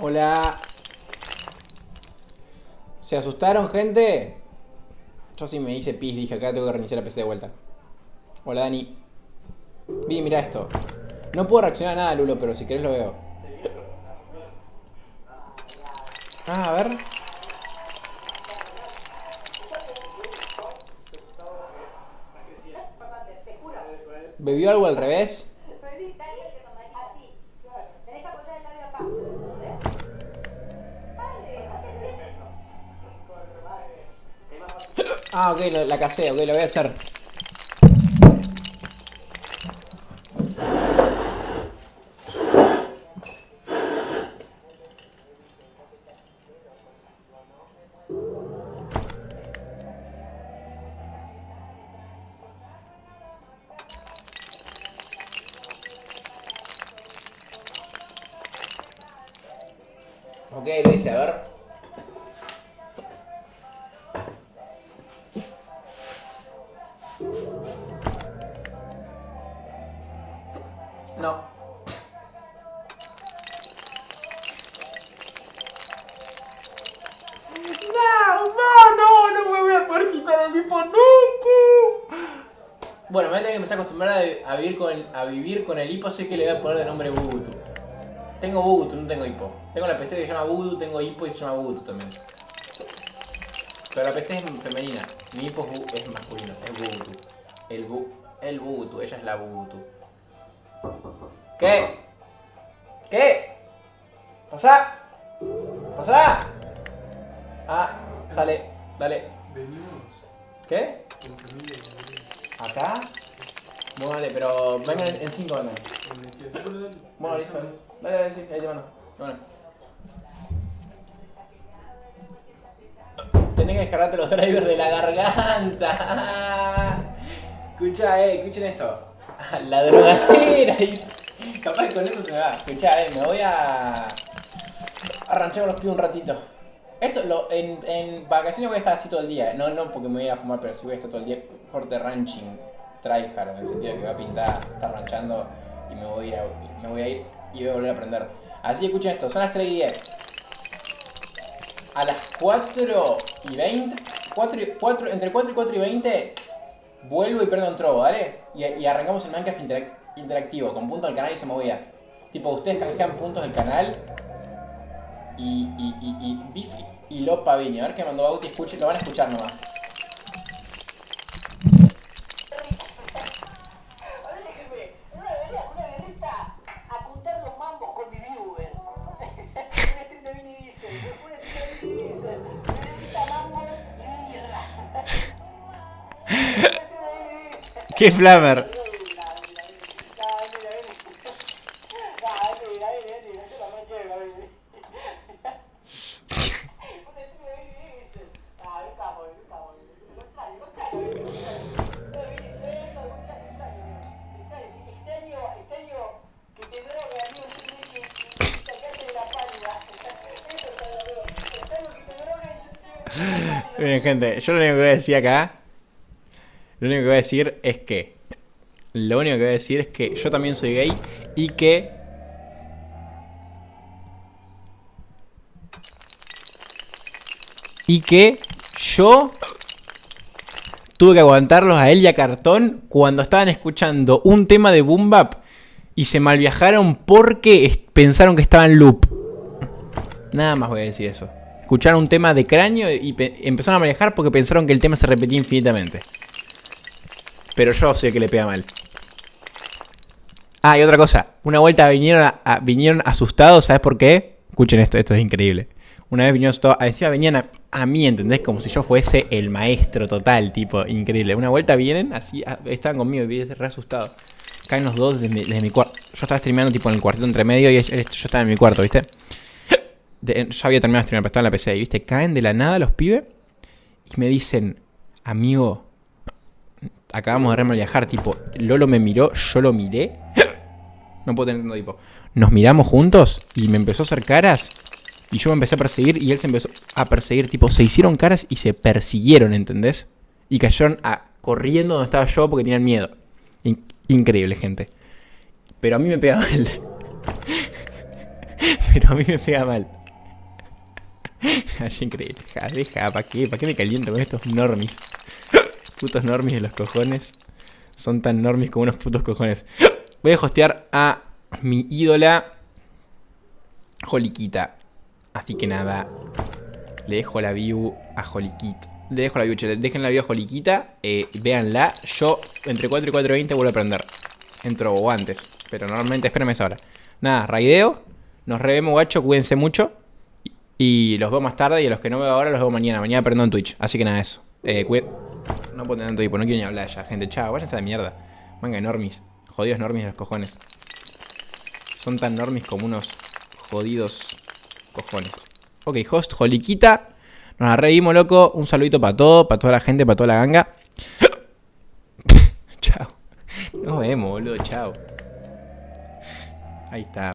Hola. ¿Se asustaron, gente? Yo sí me hice pis, dije acá tengo que reiniciar la PC de vuelta. Hola, Dani. Vi, mira esto. No puedo reaccionar a nada, Lulo, pero si querés lo veo. Ah, a ver. ¿Bebió algo al revés? Ah, ok, la casé, ok, lo voy a hacer. Ok, lo hice, a ver. No. No me voy a poder quitar el hipo nunca. Bueno, me voy a tener que empezar a acostumbrar a vivir con el hipo, así que le voy a poner de nombre Bugutu. Tengo Bugutu, no tengo hipo. Tengo la PC que se llama Bugutu, tengo hipo y se llama Bugutu también. Pero la PC es femenina, mi hipo es masculino, es Bugutu. El Bugutu, ella es la Bugutu. ¿Qué? ¿Qué? ¿Pasá? ¿Pasá? Ah, sale, dale. Venimos ¿Qué? en familia. ¿Acá? Bueno, dale, pero vengan en 5 vengan. Bueno, listo. Dale, dale, sí, ahí te mando. Bueno. Tenés que descargarte los drivers de la garganta. Escuchen esto. La drogacera. Capaz que con esto se me va. Escuchá, me voy a arranchar con los pies un ratito. Esto, en vacaciones voy a estar así todo el día. No porque me voy a fumar, pero sí voy a estar todo el día corte ranching, tryhard, en el sentido de que voy a pintar, estar ranchando y me voy a ir y voy a volver a aprender. Así que escuchen esto, son las 3:10. A las 4:20, entre 4 y 4:20, vuelvo y prendo un trovo, ¿vale? Y arrancamos el Minecraft interactivo, con puntos del canal y se movía. Tipo, ustedes canjean puntos del canal y Bifi y Lopa Vini. A ver qué mandó Bauti, escuchen, lo van a escuchar nomás. ¡Qué flamer! Bien, gente, yo lo único que voy a decir acá, lo único que voy a decir es que yo también soy gay y que yo tuve que aguantarlos a él y a Cartón cuando estaban escuchando un tema de Boom Bap y se malviajaron porque pensaron que estaba en loop. Nada más voy a decir eso. Escucharon un tema de Cráneo y empezaron a manejar porque pensaron que el tema se repetía infinitamente. Pero yo soy el que le pega mal. Ah, y otra cosa. Una vuelta vinieron asustados, ¿sabes por qué? Escuchen esto es increíble. Una vez vinieron asustados, encima venían a mí, ¿entendés? Como si yo fuese el maestro total, tipo, increíble. Una vuelta vienen, así, estaban conmigo y vi re asustado. Caen los dos desde mi cuarto. Yo estaba streameando tipo en el cuartito entre medio y yo estaba en mi cuarto, ¿viste? Yo había terminado de streamear, pero estaba en la PC, ¿viste? Caen de la nada los pibes y me dicen, amigo, acabamos de viajar, tipo, Lolo me miró, yo lo miré. No puedo tener tanto tipo. Nos miramos juntos y me empezó a hacer caras y yo me empecé a perseguir y él se empezó a perseguir, tipo, se hicieron caras y se persiguieron, ¿entendés? Y cayeron corriendo donde estaba yo porque tenían miedo. Increíble, gente. Pero a mí me pega mal. Pero a mí me pega mal. Es increíble. Deja, ¿para qué? ¿Para qué me caliento con estos normis? Putos normis de los cojones. Son tan normis como unos putos cojones. Voy a hostear a mi ídola Joliquita. Así que nada. Le dejo la view a Joliquita. Le dejo la view, che. Dejen la view a Joliquita. Véanla. Yo entre 4 y 4:20 vuelvo a aprender. Entro o antes. Pero normalmente espérenme esa hora. Nada, raideo. Nos revemos, guacho. Cuídense mucho. Y los veo más tarde. Y a los que no veo ahora los veo mañana. Mañana aprendo en Twitch. Así que nada, eso. No puedo tener tanto tiempo. No quiero ni hablar ya, gente. Chao, váyanse a la mierda. Manga de normis. Jodidos normis de los cojones. Son tan normis como unos jodidos cojones. Ok, host, Joliquita. Nos la reímos, loco. Un saludito para todo, para toda la gente, para toda la ganga. Chao. Nos vemos, boludo. Chao. Ahí está.